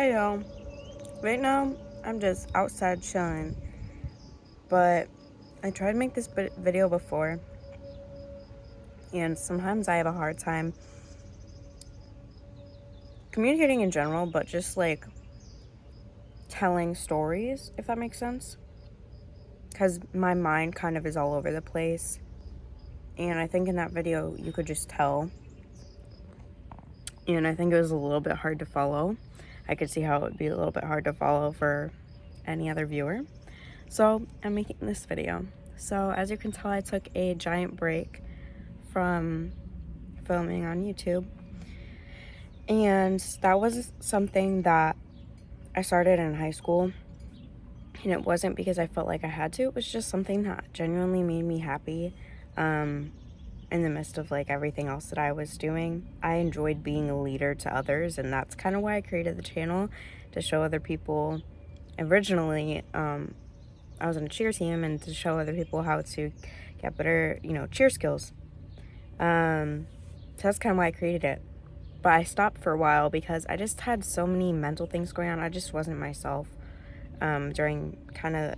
Hey y'all, right now I'm just outside chilling, but I tried to make this video before, and sometimes I have a hard time communicating in general, but just like telling stories, if that makes sense, because my mind kind of is all over the place, and I think in that video you could just tell, and I think it was a little bit hard to follow. I could see how it would be a little bit hard to follow for any other viewer. So I'm making this video. So as you can tell, I took a giant break from filming on YouTube. And that was something that I started in high school. And it wasn't because I felt like I had to. It was just something that genuinely made me happy. In the midst of like everything else that I was doing, I enjoyed being a leader to others. And that's kind of why I created the channel, to show other people. Originally, I was on a cheer team, and to show other people how to get better, cheer skills. So that's kind of why I created it. But I stopped for a while because I just had so many mental things going on. I just wasn't myself during kind of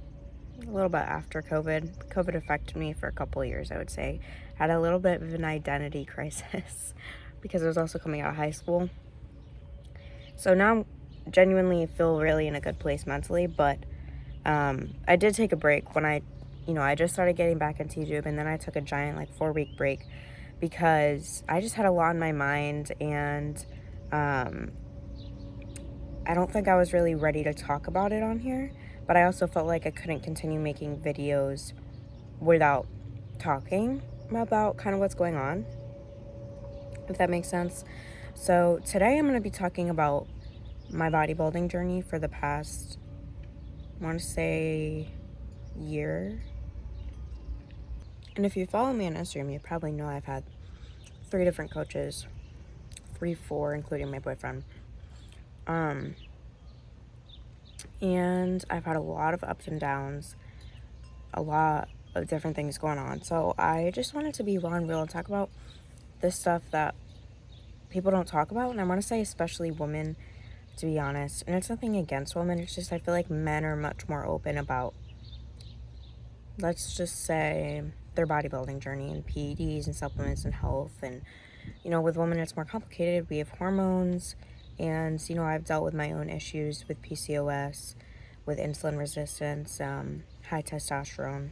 a little bit after COVID. COVID affected me for a couple of years, I would say. Had a little bit of an identity crisis because I was also coming out of high school. So now I genuinely feel really in a good place mentally, but I did take a break when I just started getting back into YouTube, and then I took a giant 4-week break because I just had a lot on my mind, and I don't think I was really ready to talk about it on here, but I also felt like I couldn't continue making videos without talking about kind of what's going on, if that makes sense. So today I'm going to be talking about my bodybuilding journey for the past, I want to say, year. And if you follow me on Instagram, you probably know I've had 3 different coaches, 4, including my boyfriend. And I've had a lot of ups and downs, a lot of different things going on. So I just wanted to be raw and real and talk about this stuff that people don't talk about. And I want to say especially women, to be honest. And it's nothing against women. It's just I feel like men are much more open about, let's just say, their bodybuilding journey and PEDs and supplements and health. And, with women it's more complicated. We have hormones, and, I've dealt with my own issues with PCOS, with insulin resistance, high testosterone,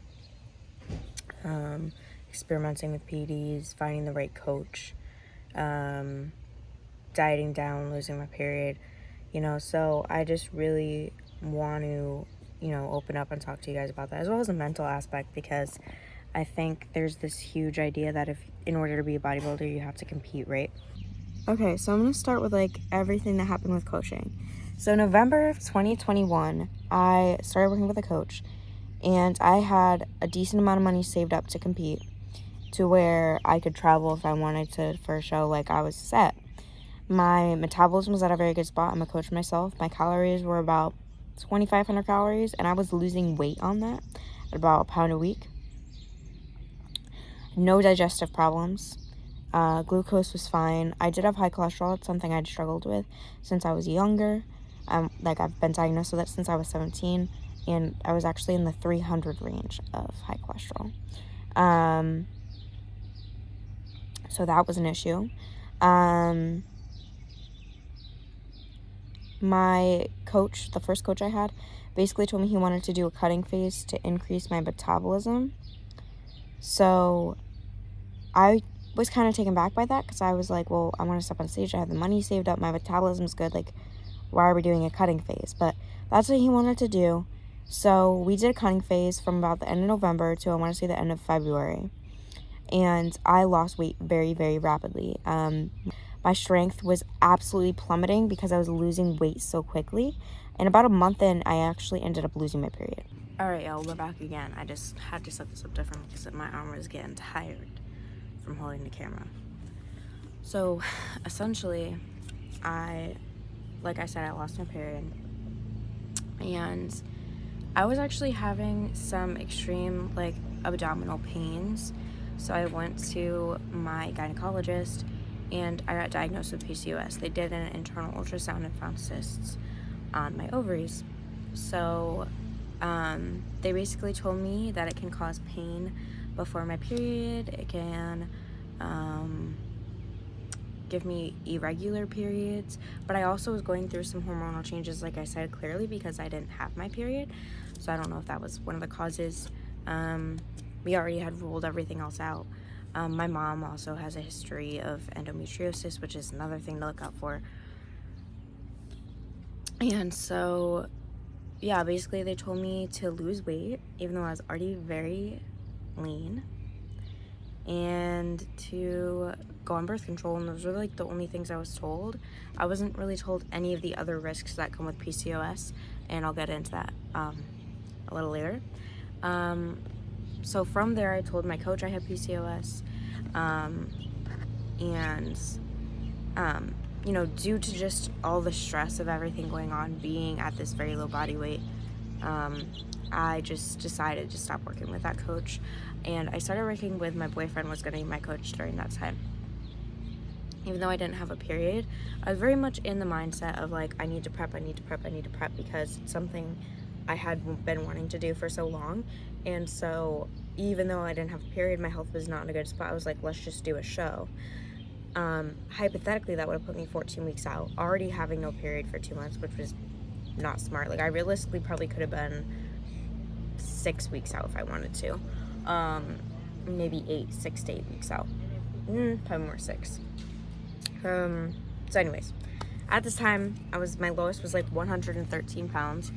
experimenting with PEDs, finding the right coach, dieting down, losing my period, so I just really want to, open up and talk to you guys about that, as well as the mental aspect, because I think there's this huge idea that in order to be a bodybuilder, you have to compete, right? Okay, so I'm going to start with everything that happened with coaching. So November of 2021, I started working with a coach, and I had a decent amount of money saved up to compete, to where I could travel if I wanted to for a show. I was set. My metabolism was at a very good spot. I'm a coach myself. My calories were about 2,500 calories, and I was losing weight on that at about a pound a week. No digestive problems. Glucose was fine. I did have high cholesterol. It's something I'd struggled with since I was younger. I've been diagnosed with it since I was 17, and I was actually in the 300 range of high cholesterol. So that was an issue. My coach, the first coach I had, basically told me he wanted to do a cutting phase to increase my metabolism. So I was kind of taken back by that, because I was like, well, I want to step on stage. I have the money saved up. My metabolism's good. Why are we doing a cutting phase? But that's what he wanted to do. So we did a cutting phase from about the end of November to, I want to say, the end of February. And I lost weight very, very rapidly. My strength was absolutely plummeting because I was losing weight so quickly. And about a month in, I actually ended up losing my period. All right, y'all, we're back again. I just had to set this up different because my arm was getting tired from holding the camera. So essentially, like I said, I lost my period. And I was actually having some extreme abdominal pains. So I went to my gynecologist, and I got diagnosed with PCOS. They did an internal ultrasound and found cysts on my ovaries. So they basically told me that it can cause pain before my period. It can give me irregular periods, but I also was going through some hormonal changes, like I said, clearly because I didn't have my period. So I don't know if that was one of the causes. We already had ruled everything else out. My mom also has a history of endometriosis, which is another thing to look out for. And so, yeah, basically they told me to lose weight, even though I was already very lean, and to go on birth control, and those were like the only things I was told. I wasn't really told any of the other risks that come with PCOS, and I'll get into that a little later. So from there, I told my coach I had PCOS, you know, due to just all the stress of everything going on, being at this very low body weight, I just decided to stop working with that coach, and I started working with my boyfriend was going to be my coach during that time. Even though I didn't have a period, I was very much in the mindset of like, I need to prep because it's something I had been wanting to do for so long. And so even though I didn't have a period, my health was not in a good spot. I was like, let's just do a show. Hypothetically, that would have put me 14 weeks out, already having no period for 2 months, which was not smart. Like, I realistically probably could have been 6 weeks out if I wanted to. Maybe 6 to 8 weeks out. Probably more 6. So anyways, at this time, my lowest was like 113 pounds.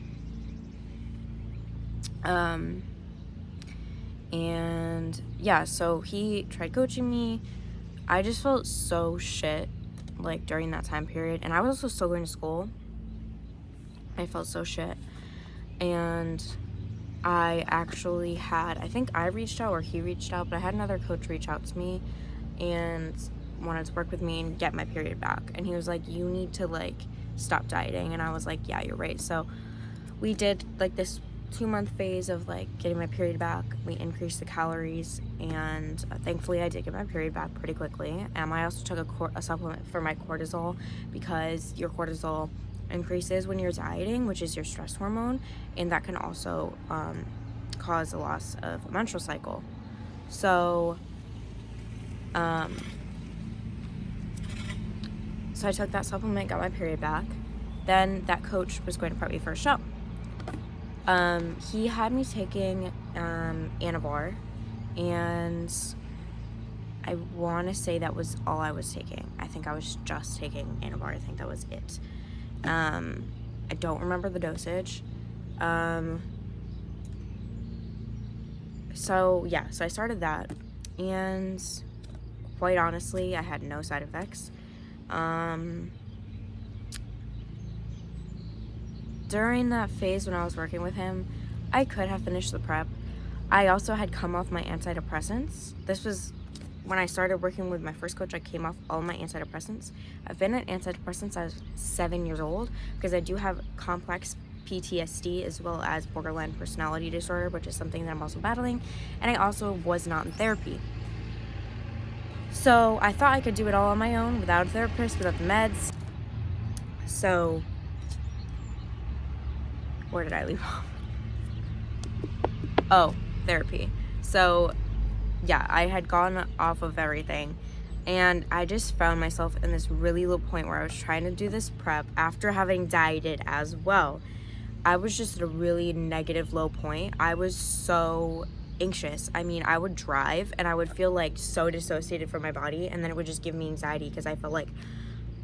And yeah, so he tried coaching me. I just felt so shit, like, during that time period. And I was also still going to school. I felt so shit. And I actually had, I think I reached out or he reached out, but I had another coach reach out to me and wanted to work with me and get my period back. And he was like, you need to, like, stop dieting. And I was like, yeah, you're right. So we did, like, this 2-month phase of, like, getting my period back. We increased the calories, and thankfully I did get my period back pretty quickly. I also took a supplement for my cortisol, because your cortisol increases when you're dieting, which is your stress hormone, and that can also cause a loss of a menstrual cycle. So so I took that supplement, got my period back. Then that coach was going to prep me for a show. He had me taking Anavar, and I want to say that was all I was taking. I think I was just taking Anavar. I think that was it. I don't remember the dosage. So yeah, so I started that, and quite honestly, I had no side effects. During that phase when I was working with him, I could have finished the prep. I also had come off my antidepressants. This was when I started working with my first coach. I came off all my antidepressants. I've been on antidepressants since I was 7 years old, because I do have complex PTSD as well as borderline personality disorder, which is something that I'm also battling, and I also was not in therapy. So I thought I could do it all on my own, without a therapist, without the meds. So where did I leave off? Oh, therapy. So yeah, I had gone off of everything, and I just found myself in this really low point where I was trying to do this prep after having dieted as well. I was just at a really negative low point. I was so anxious. I mean, I would drive and I would feel like so dissociated from my body, and then it would just give me anxiety because I felt like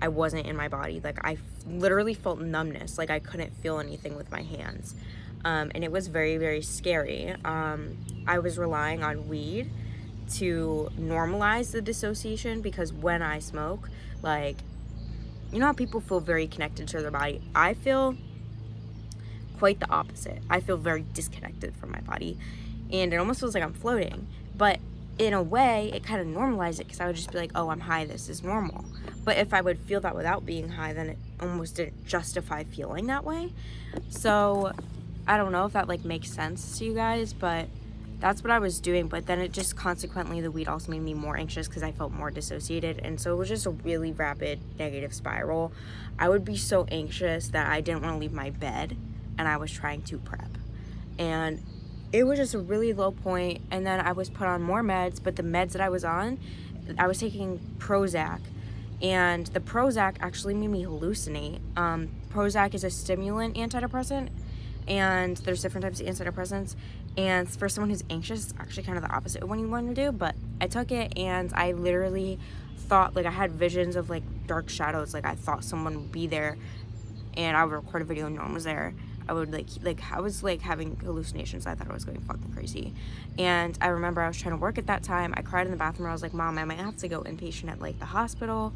I wasn't in my body. Like, I literally felt numbness. Like, I couldn't feel anything with my hands. And it was very, very scary. I was relying on weed to normalize the dissociation, because when I smoke, like, you know how people feel very connected to their body? I feel quite the opposite. I feel very disconnected from my body, and it almost feels like I'm floating. But in a way, it kind of normalized it, because I would just be like, oh, I'm high, this is normal. But if I would feel that without being high, then it almost didn't justify feeling that way. So I don't know if that, like, makes sense to you guys, but that's what I was doing. But then it just consequently, the weed also made me more anxious because I felt more dissociated. And so it was just a really rapid negative spiral. I would be so anxious that I didn't want to leave my bed, and I was trying to prep. And it was just a really low point. And then I was put on more meds, but the meds that I was on, I was taking Prozac, and the Prozac actually made me hallucinate. Prozac is a stimulant antidepressant, and there's different types of antidepressants. And for someone who's anxious, it's actually kind of the opposite of what you want to do. But I took it, and I literally thought, like, I had visions of like dark shadows. Like, I thought someone would be there, and I would record a video and no one was there. I would I was like having hallucinations. I thought I was going fucking crazy. And I remember I was trying to work at that time. I cried in the bathroom. I was like, Mom, I might have to go inpatient at like the hospital.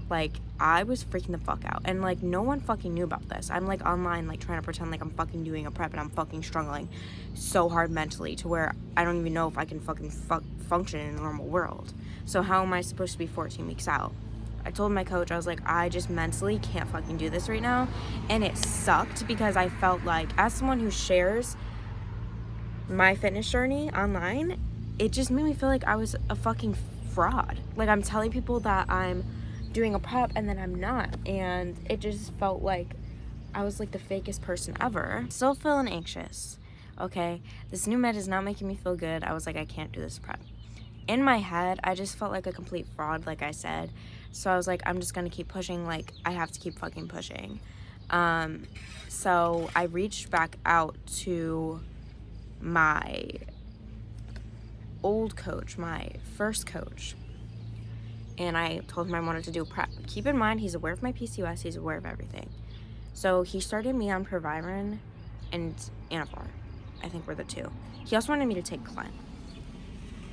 Like, I was freaking the fuck out. And like, no one fucking knew about this. I'm like online, like trying to pretend like I'm fucking doing a prep, and I'm fucking struggling so hard mentally to where I don't even know if I can fucking function in a normal world. So how am I supposed to be 14 weeks out? I told my coach, I was like, I just mentally can't fucking do this right now. And it sucked because I felt like, as someone who shares my fitness journey online, it just made me feel like I was a fucking fraud. Like, I'm telling people that I'm doing a prep and then I'm not. And it just felt like I was like the fakest person ever. Still feeling anxious, okay? This new med is not making me feel good. I was like, I can't do this prep. In my head, I just felt like a complete fraud, like I said. So I was like, I'm just gonna keep pushing. Like, I have to keep fucking pushing. So I reached back out to my old coach, my first coach, and I told him I wanted to do prep. Keep in mind, he's aware of my PCOS, he's aware of everything. So he started me on Proviron and Anavar, I think were the two. He also wanted me to take Clen.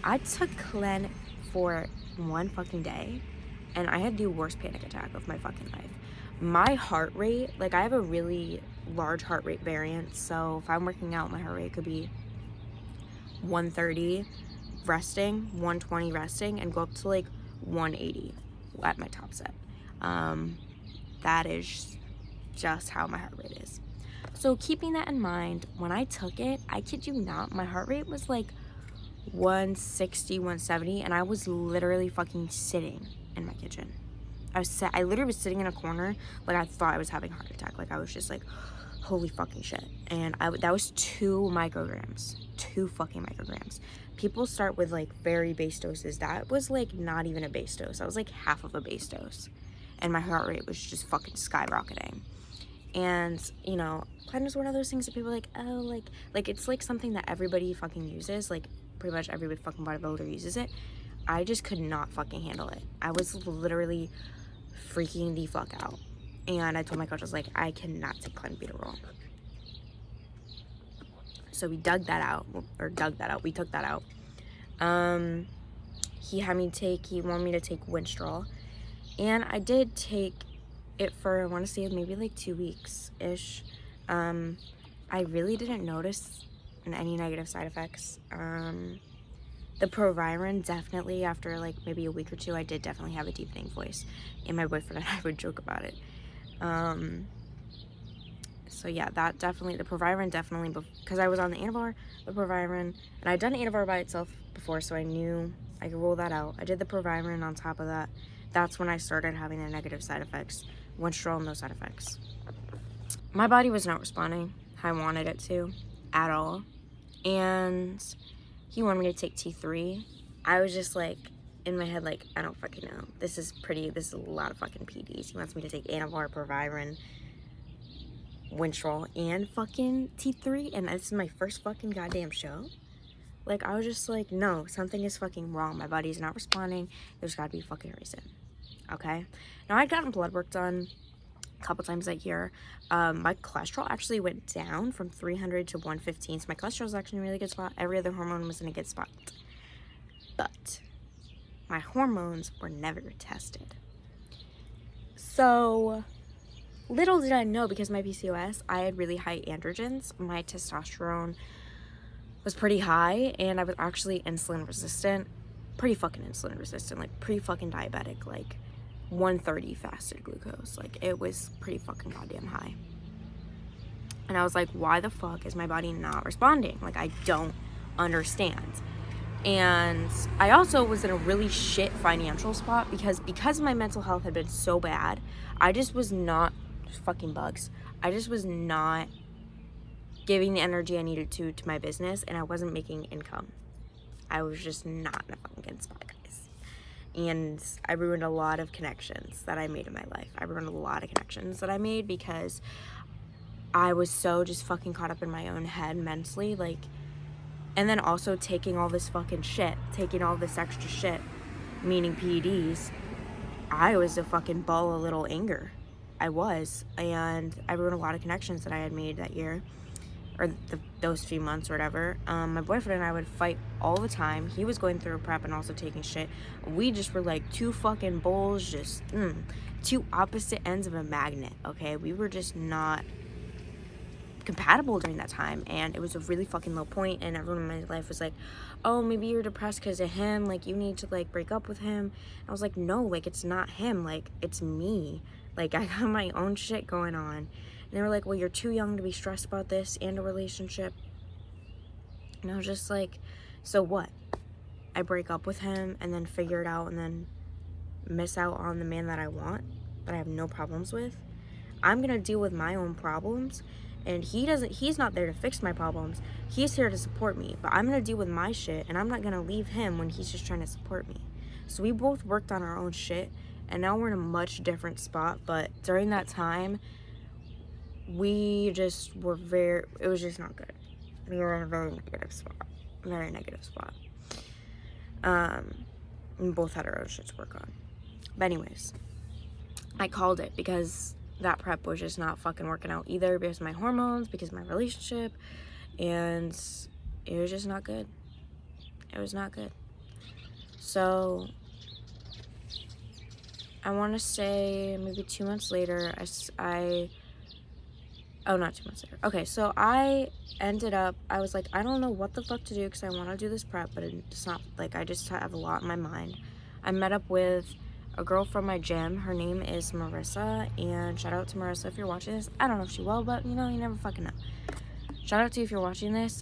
I took Clen for one fucking day, and I had the worst panic attack of my fucking life. My heart rate, like, I have a really large heart rate variance, so if I'm working out, my heart rate could be 130 resting, 120 resting, and go up to like 180 at my top set. That is just how my heart rate is. So keeping that in mind, when I took it, I kid you not, my heart rate was like 160, 170, and I was literally fucking sitting in my kitchen. I literally was sitting in a corner, like I thought I was having a heart attack. Like, I was just like, holy fucking shit. And that was 2 micrograms, 2 fucking micrograms. People start with like very base doses. That was like not even a base dose. That was like half of a base dose, and my heart rate was just fucking skyrocketing. And you know, Clen is one of those things that people are like, oh, like it's like something that everybody fucking uses. Like, pretty much every fucking bodybuilder uses it. I just could not fucking handle it. I was literally freaking the fuck out. And I told my coach, I was like, I cannot take clenbuterol. So we dug that out. We took that out. He wanted me to take Winstrol. And I did take it for, I want to say maybe like 2 weeks-ish. I really didn't notice any negative side effects. The Proviron, definitely after like maybe a week or 2, I did definitely have a deepening voice, and my boyfriend and I would joke about it. So yeah, that definitely, the Proviron definitely, because I was on the Anavar, the Proviron, and I'd done Anavar by itself before, so I knew I could roll that out. I did the Proviron on top of that. That's when I started having the negative side effects. Winstrol, no side effects. My body was not responding how I wanted it to at all, and he wanted me to take T3. I was just like, in my head, like, I don't fucking know. This is a lot of fucking PEDs. He wants me to take Anavar, Proviron, Winstrol, and fucking T3, and this is my first fucking goddamn show. Like, I was just like, no, something is fucking wrong. My body is not responding. There's gotta be a fucking reason. Okay? Now, I'd gotten blood work done a couple times that year. My cholesterol actually went down from 300 to 115, so my cholesterol was actually in a really good spot. Every other hormone was in a good spot. But my hormones were never tested. So little did I know, because my PCOS, I had really high androgens. My testosterone was pretty high, and I was actually insulin resistant. Pretty fucking insulin resistant, like pretty fucking diabetic, like 130 fasted glucose. Like, it was pretty fucking goddamn high. And I was like, why the fuck is my body not responding? Like, I don't understand. And I also was in a really shit financial spot because my mental health had been so bad. I just was not fucking bugs. I just was not giving the energy I needed to my business, and I wasn't making income. I was just not in a fucking good spot, guys. And I ruined a lot of connections that I made in my life. I ruined a lot of connections that I made because I was so just fucking caught up in my own head mentally, like, and then also taking all this fucking shit, taking all this extra shit, meaning PEDs. I was a fucking ball of little anger. I was, and I ruined a lot of connections that I had made that year, or those few months or whatever. My boyfriend and I would fight all the time. He was going through a prep and also taking shit. We just were like two fucking bulls, just two opposite ends of a magnet, okay? We were just not compatible during that time, and it was a really fucking low point, and everyone in my life was like, oh, maybe you're depressed because of him, like, you need to, like, break up with him. I was like, no, like, it's not him, like, it's me. Like, I got my own shit going on. And they were like, well, you're too young to be stressed about this and a relationship. And I was just like, so what? I break up with him and then figure it out and then miss out on the man that I want, that I have no problems with? I'm gonna deal with my own problems, and he's not there to fix my problems. He's here to support me, but I'm gonna deal with my shit, and I'm not gonna leave him when he's just trying to support me. So we both worked on our own shit, and now we're in a much different spot. But during that time, we just were it was just not good. We were in a very negative spot. We both had our own shit to work on. But anyways, I called it because that prep was just not fucking working out either, because of my hormones, because of my relationship, and it was just not good. It was not good. So I want to say maybe 2 months later, not 2 months later. Okay, so I was like, I don't know what the fuck to do because I want to do this prep, but it's not, like, I just have a lot in my mind. I met up with a girl from my gym. Her name is Marissa, and shout out to Marissa if you're watching this. I don't know if she will, but, you know, you never fucking know. Shout out to you if you're watching this.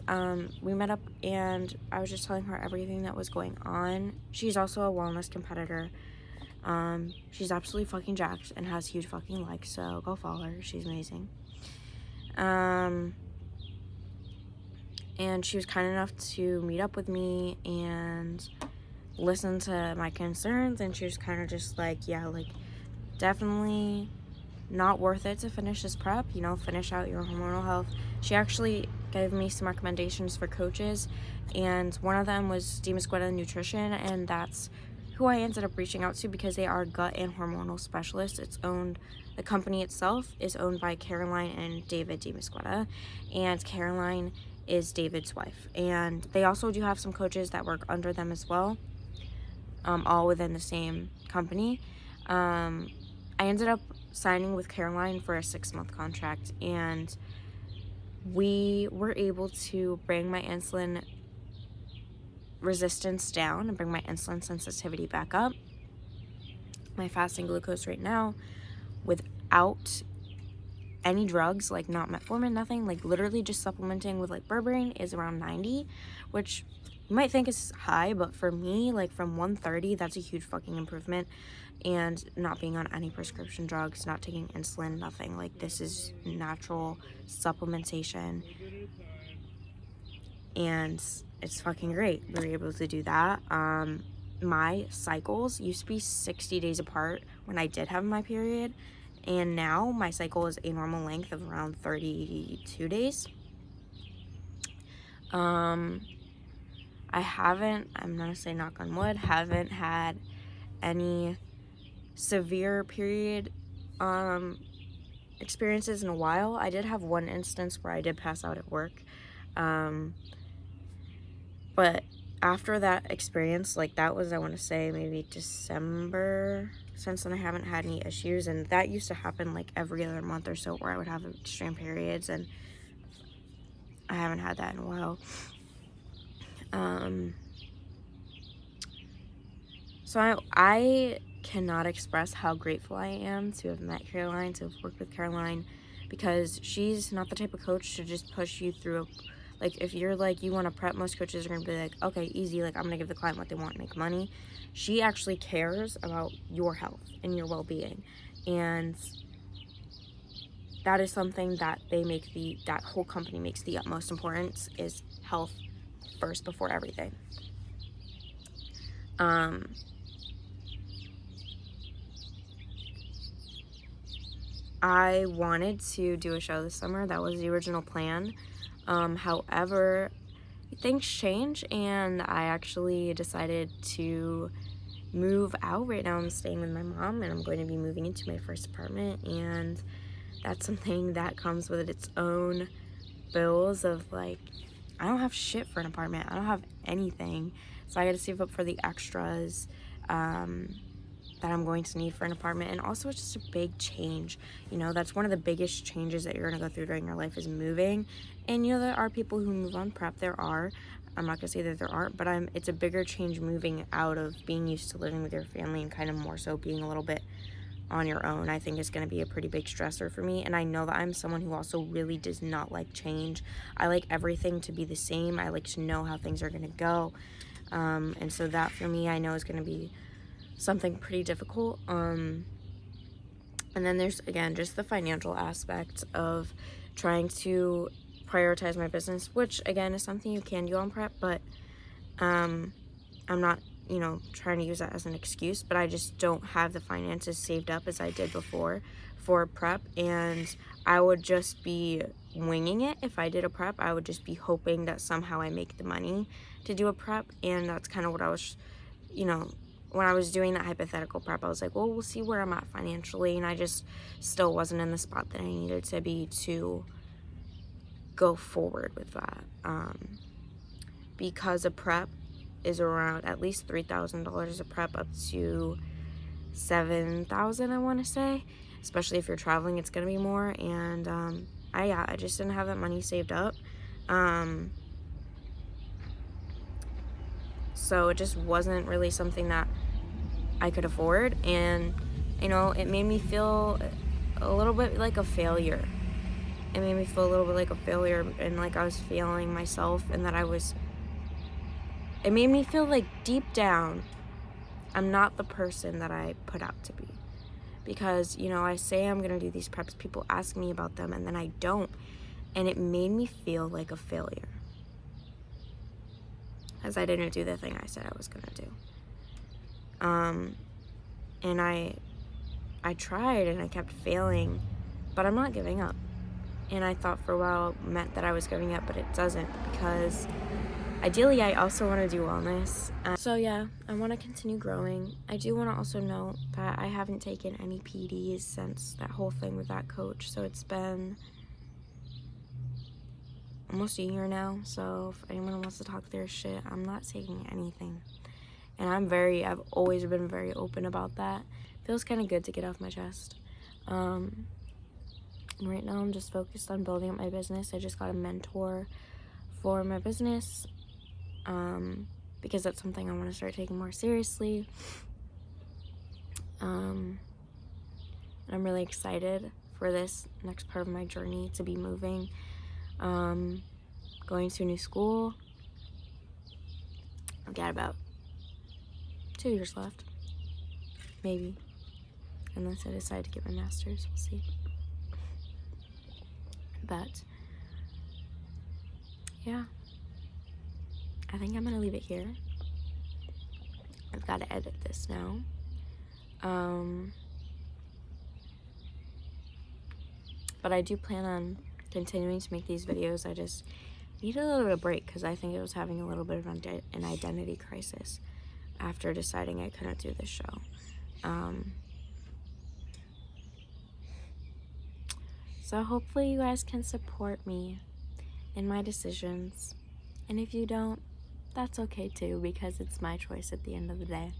We met up, and I was just telling her everything that was going on. She's also a wellness competitor. She's absolutely fucking jacked and has huge fucking legs, so go follow her. She's amazing. And she was kind enough to meet up with me and listen to my concerns, and she was kind of just like, yeah, like, definitely not worth it to finish this prep, you know, finish out your hormonal health. She actually gave me some recommendations for coaches, and one of them was Demasquetta Nutrition, and that's who I ended up reaching out to because they are gut and hormonal specialists. The company itself is owned by Caroline and David Demasquetta, and Caroline is David's wife, and they also do have some coaches that work under them as well, all within the same company. I ended up signing with Caroline for a 6-month contract, and we were able to bring my insulin resistance down and bring my insulin sensitivity back up. My fasting glucose right now, without any drugs, like not metformin, nothing, like literally just supplementing with like berberine, is around 90, which you might think is high, but for me, like from 130, that's a huge fucking improvement. And not being on any prescription drugs, not taking insulin, nothing. Like, this is natural supplementation, and it's fucking great. We were able to do that. My cycles used to be 60 days apart when I did have my period, and now my cycle is a normal length of around 32 days. I'm gonna say knock on wood, haven't had any severe period experiences in a while. I did have one instance where I did pass out at work, but after that experience, like, that was, I want to say, maybe December. Since then I haven't had any issues, and that used to happen like every other month or so where I would have extreme periods, and I haven't had that in a while. So I cannot express how grateful I am to have met Caroline, to have worked with Caroline, because she's not the type of coach to just push you through Like, if you're like, you want to prep, most coaches are going to be like, okay, easy, like, I'm going to give the client what they want, make money. She actually cares about your health and your well-being. And that is something that that whole company makes the utmost importance, is health first before everything. I wanted to do a show this summer. That was the original plan. However, things change, and I actually decided to move out. Right now I'm staying with my mom, and I'm going to be moving into my first apartment, and that's something that comes with its own bills of, like, I don't have shit for an apartment. I don't have anything. So I got to save up for the extras that I'm going to need for an apartment. And also, it's just a big change. You know, that's one of the biggest changes that you're going to go through during your life, is moving. And, you know, there are people who move on prep. There are. I'm not going to say that there aren't, but it's a bigger change moving out of being used to living with your family and kind of more so being a little bit on your own. I think is going to be a pretty big stressor for me. And I know that I'm someone who also really does not like change. I like everything to be the same. I like to know how things are going to go. And so that for me, I know is going to be something pretty difficult. And then there's, again, just the financial aspect of trying to prioritize my business, which again is something you can do on prep, but I'm not, you know, trying to use that as an excuse, but I just don't have the finances saved up as I did before for prep. And I would just be winging it. If I did a prep, I would just be hoping that somehow I make the money to do a prep. And that's kind of what I was, you know, when I was doing that hypothetical prep, I was like, well, we'll see where I'm at financially. And I just still wasn't in the spot that I needed to be to go forward with that. Because a prep is around at least $3,000 a prep, up to $7,000, I want to say. Especially if you're traveling, it's going to be more. And I just didn't have that money saved up. So it just wasn't really something that I could afford. And, you know, it made me feel a little bit like a failure. It made me feel a little bit like a failure, and like I was failing myself, and that it made me feel like deep down, I'm not the person that I put out to be. Because, you know, I say I'm going to do these preps, people ask me about them, and then I don't. And it made me feel like a failure, as I didn't do the thing I said I was going to do. And I tried, and I kept failing, but I'm not giving up. And I thought for a while it meant that I was giving up, but it doesn't, because ideally I also want to do wellness. So yeah, I want to continue growing. I do want to also note that I haven't taken any PEDs since that whole thing with that coach. So it's been almost a year now. So if anyone wants to talk their shit, I'm not taking anything. And I've always been very open about that. Feels kind of good to get off my chest. Right now I'm just focused on building up my business. I just got a mentor for my business, because that's something I want to start taking more seriously. I'm really excited for this next part of my journey, to be moving, going to a new school. I've got about 2 years left, maybe, unless I decide to get my master's. We'll see. But yeah, I think I'm gonna leave it here. I've got to edit this now. But I do plan on continuing to make these videos. I just need a little bit of break, because I think I was having a little bit of an identity crisis after deciding I couldn't do this show. So hopefully you guys can support me in my decisions. And if you don't, that's okay too, because it's my choice at the end of the day.